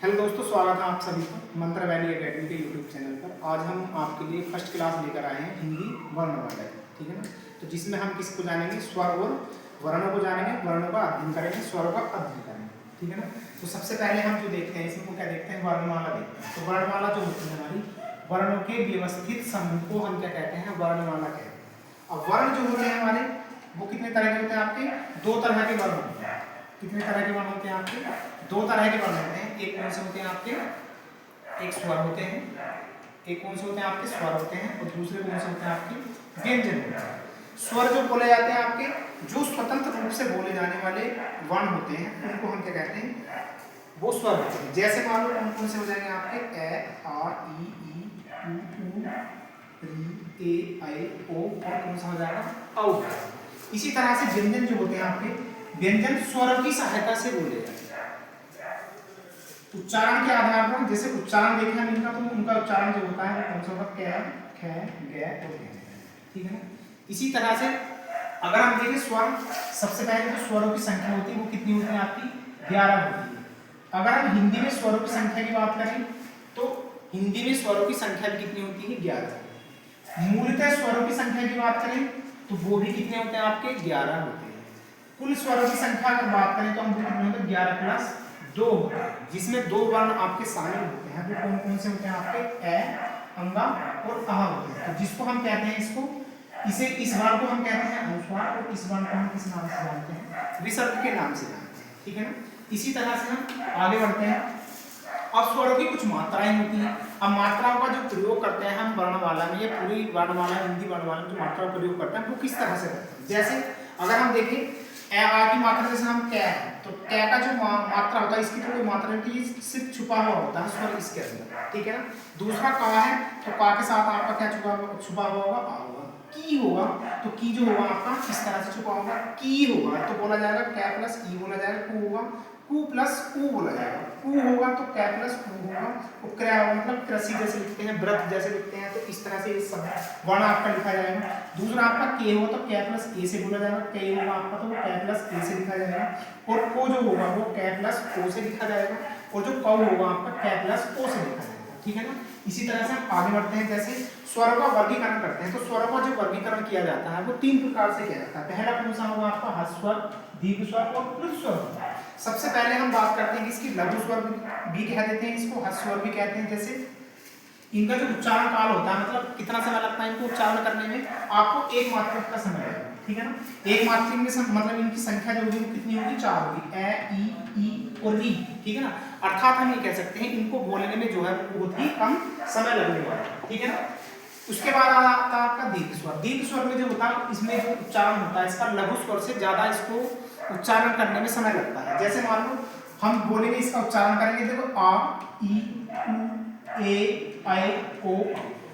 Hello दोस्तों, स्वागत है आप सभी का मंत्र वैली एकेडमी के यूट्यूब चैनल पर। आज हम आपके लिए फर्स्ट क्लास लेकर आए हैं हिंदी वर्णमाला की, ठीक है ना। तो जिसमें हम किसको जानेंगे, स्वर और वर्णों को जानेंगे, वर्णों का अध्ययन करेंगे, स्वरों का अध्ययन करेंगे, ठीक है ना। तो सबसे पहले हम जो देखते हैं इसमें क्या देखते हैं, वर्णमाला देखते हैं। तो वर्णमाला जो होती है हमारी वर्णों के व्यवस्थित समूह को हम क्या कहते हैं, वर्णमाला कहते हैं। अब वर्ण जो होते हैं हमारे वो कितने तरह के होते हैं आपके, दो तरह के वर्ण होते हैं। कितने तरह के वर्ण होते हैं आपके, दो तरह के वर्ण होते हैं। एक कौन से होते हैं आपके, एक स्वर होते हैं, एक कौन से होते हैं आपके स्वर होते हैं, और दूसरे कौन से होते हैं आपके व्यंजन होते हैं। स्वर जो बोले जाते हैं आपके, जो स्वतंत्र रूप से बोले जाने वाले वर्ण होते हैं उनको हम क्या कहते हैं, वो स्वर होते हैं। जैसे मान लो कौन से हो जाएंगे आपके, ए आ ई उ री ए ऐ ओ, और कौन सा हो जाएगा, औ। इसी तरह से व्यंजन जो होते हैं आपके, व्यंजन स्वर की सहायता से बोले जाते हैं। उच्चारण के आधार पर जैसे उच्चारण देखें हम इनका, तो उनका उच्चारण जो होता है वो कौन सा होगा, कै खे गे और गे, ठीक है ना। इसी तरह से अगर हम देखें स्वर, सबसे पहले जो स्वरों की संख्या होती है वो कितनी होती है आपकी, 11 होती है। अगर हम हिंदी में स्वरों की संख्या की बात करें तो हिंदी में स्वरों की संख्या भी कितनी होती है, 11। मूलतः स्वरों की संख्या की बात करें तो वो भी कितने होते हैं आपके, 11 होते हैं। कुल स्वरों की संख्या अगर बात करें तो हम कितने होते हैं, 11 प्लस 2 होते हैं, जिसमें दो वर्ण आपके शामिल होते हैं। वो कौन कौन से होते हैं आपके, ए अंगा और अह होते हैं। तो जिसको हम कहते हैं, इसको इसे इस वर्ण को हम कहते हैं अनुस्वार, और इस वर्ण को हम किस नाम से जानते हैं, विसर्ग के नाम से जानते हैं, ठीक है ना। इसी तरह से हम आगे बढ़ते हैं। अब स्वरों की कुछ मात्राएं होती हैं। अब मात्राओं का जो प्रयोग करते हैं हम वर्णमाला में, ये पूरी वर्णमाला हिंदी वर्णमाला में जो मात्रा का प्रयोग करते हैं वो किस तरह से करते हैं। जैसे अगर हम देखें ए आ की मात्रा, जैसे हम कै है, तो कै का जो मात्रा होता है इसकी थोड़ी मात्रा होती है, सिर्फ छुपा हुआ होता है स्वर इसके अंदर, ठीक है ना। दूसरा का है, तो का के साथ आपका क्या छुपा हुआ होगा, आ होगा। की होगा तो की जो होगा आपका इस तरह से छुपा होगा, की होगा तो बोला जाएगा कै प्लस ई बोला जाएगा, कु होगा कु प्लस उ बोला जाएगा, कु होगा तो कै प्लस उ होगा, और क्रिया मतलब कृषि जैसे लिखते हैं, व्रत जैसे लिखते हैं, तो इस तरह से ये सब वर्ण आपका लिखा जाएगा। दूसरा आपका के होगा तो कै प्लस ए से बोला जाएगा, के होगा आपका तो वो कै प्लस ए से लिखा जाएगा, और को जो होगा वो कै प्लस ओ से लिखा जाएगा, और जो कौ होगा आपका कै प्लस ओ से लिखा जाएगा, ठीक है ना। इसी तरह से हम आगे बढ़ते हैं। जैसे स्वरों का वर्गीकरण करते हैं, तो स्वरों का जो वर्गीकरण किया जाता है वो 3 प्रकार से किया जाता है। पहला कौन सा होगा आपका, ह्रस्व स्वर, दीर्घ स्वर और प्लुत स्वर। सबसे पहले हम बात करते हैं कि इसकी लघु स्वर भी कह देते हैं, इसको ह्रस्व स्वर भी कहते हैं। जैसे इनका जो उच्चारण काल होता है, मतलब कितना समय लगता है इनको उच्चारण करने में, आपको एक मात्रिक का समय लगेगा, ठीक है ना। एक मात्रिक में मतलब इनकी संख्या जो होगी वो कितनी होगी, 4 होगी, ए ई और री, ठीक है ना। अर्थात हम ये कह सकते हैं इनको बोलने में जो है बहुत ही कम समय लगने वाला है, ठीक है ना। उसके बाद आता है आपका दीर्घ स्वर। दीर्घ स्वर में जो होता है इसमें जो उच्चारण होता है इसका लघु स्वर से ज्यादा इसको उच्चारण करने में समय लगता है। जैसे मान लो हम बोलेंगे, इसका उच्चारण करेंगे, देखो आ ई उ ए ऐ ओ,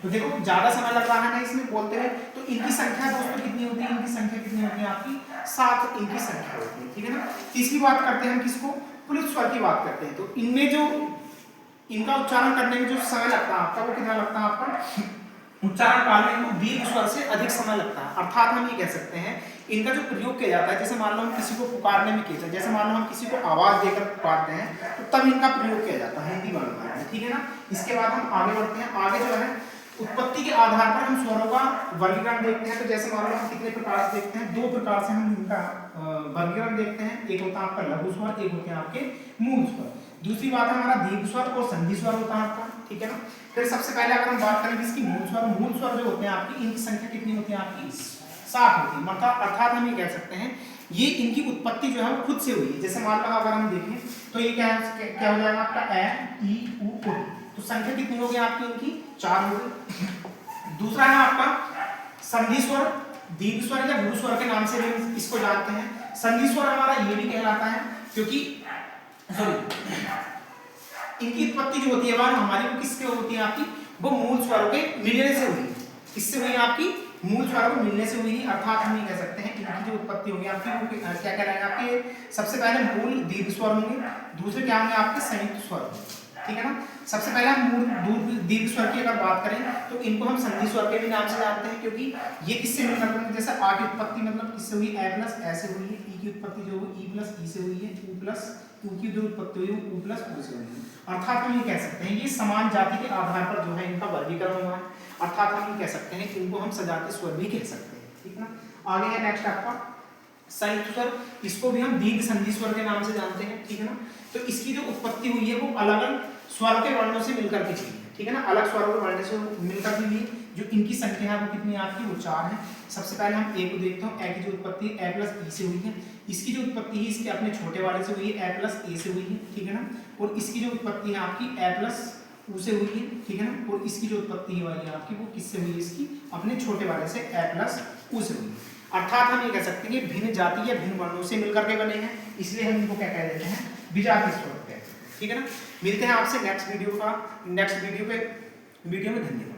तो देखो ज्यादा समय लग रहा है ना इसमें बोलते हुए। तो इनकी संख्या दोस्तों कितनी होती है, इनकी संख्या कितनी होती है आपकी, 7 इनकी संख्या होती है, ठीक है ना। तीसरी बात करते हैं हम किसको, प्लुत स्वर की बात करते हैं। तो इनमें जो इनका उच्चारण करने में जो समय लगता है आपका, वो कितना लगता है आपका, उच्चारण काल में इनको दीर्घ स्वर से अधिक समय लगता है। अर्थात हम ये कह सकते हैं इनका जो प्रयोग किया जाता है, जैसे मान लो हम किसी को पुकारने में किया, जैसे मान लो हम किसी को आवाज देकर पुकारते हैं तो तब इनका प्रयोग किया जाता है हिंदी वर्णमाला में, ठीक है ना। इसके बाद हम आगे बढ़ते हैं। आगे जो है उत्पत्ति के आधार पर हम स्वरों का वर्गीकरण देखते हैं। तो जैसे मान लो हम कितने प्रकार से देखते हैं, 2 प्रकार से हम इनका वर्गीकरण देखते हैं। एक होता है आपका लघु स्वर, एक होते हैं आपके मूल स्वर। दूसरी बात है हमारा दीर्घ स्वर और संधि स्वर होता है आपका, ठीक है ना। फिर सबसे पहले अगर हम बात करें इसकी मूल स्वर, मूल स्वर जो होते हैं आपकी, इनकी संख्या कितनी होती है आपकी, 7 होती है। मतलब अर्थात हम ये कह सकते हैं ये इनकी उत्पत्ति जो है वो खुद से हुई है। जैसे मान लो अगर हम देखें तो ये क्या हो जाएगा आपका ए ई उ, तो संख्या कितनी होगी आपकी, इनकी 4 होगी। दूसरा है आपका संधि स्वर, दीर्घ स्वर या गुरु स्वर के नाम से भी इसको जानते हैं। संधि स्वर हमारा ये भी कहलाता है क्योंकि इनकी उत्पत्ति जो होती है वह हमारी वो किससे होती है आपकी, वो मूल स्वरों के मिलने से हुई। किससे हुई आपकी, मूल स्वरों को मिलने से हुई। अर्थात हम ये कह सकते हैं इनकी जो उत्पत्ति होगी आपकी वो क्या कहलाएगा आपके, सबसे पहले मूल दीर्घ स्वर होंगे, दूसरे क्या होंगे आपके संयुक्त स्वर, ठीक है ना। सबसे पहले हम मूल दीर्घ स्वर की अगर बात करें तो इनको हम संधि स्वर के भी नाम से जानते हैं, क्योंकि ये किससे मिलकर बने। जैसे आ की उत्पत्ति मतलब किससे हुई, ए प्लस ए से हुई है। ई की उत्पत्ति जो हुई ई प्लस ई से हुई है, उ प्लस ऊ की जो उत्पत्ति हुई ऊ प्लस ऊ से हुई। अर्थात हम ये कह सकते हैं ये समान जाति के आधार पर जो है इनका वर्गीकरण हुआ है, अर्थात हम ये कह सकते हैं कि इनको हम सजातीय स्वर भी कह सकते हैं, ठीक है ना। आगे है नेक्स्ट आपका संयुक्त स्वर, इसको भी हम दीर्घ संधि स्वर के नाम से जानते हैं, ठीक है ना। तो इसकी जो उत्पत्ति हुई है वो अलग अलग स्वर के वर्णों से मिलकर के हुई है, ठीक है ना, अलग स्वरों के वर्ण से मिलकर के हुई है। जो इनकी संख्या है वो कितनी है आपकी, वो 4 है। सबसे पहले हम ए को देखते हैं, ए की जो उत्पत्ति ए प्लस ई से हुई है, इसकी जो उत्पत्ति है इसके अपने छोटे वाले से हुई है, ए प्लस ए से हुई है, ठीक है ना। और इसकी जो उत्पत्ति है आपकी ए प्लस ऊ से हुई है, ठीक है ना। और इसकी जो उत्पत्ति है आपकी वो किससे हुई है, इसकी अपने छोटे वाले से ए प्लस ऊ से हुई है। अर्थात हम ये कह सकते हैं कि भिन्न जाति या भिन्न वर्णों से मिलकर के बने हैं, इसलिए हम इनको क्या कह देते हैं, विजातीय स्वर कहते हैं, ठीक है ना। मिलते हैं आपसे नेक्स्ट वीडियो में, धन्यवाद।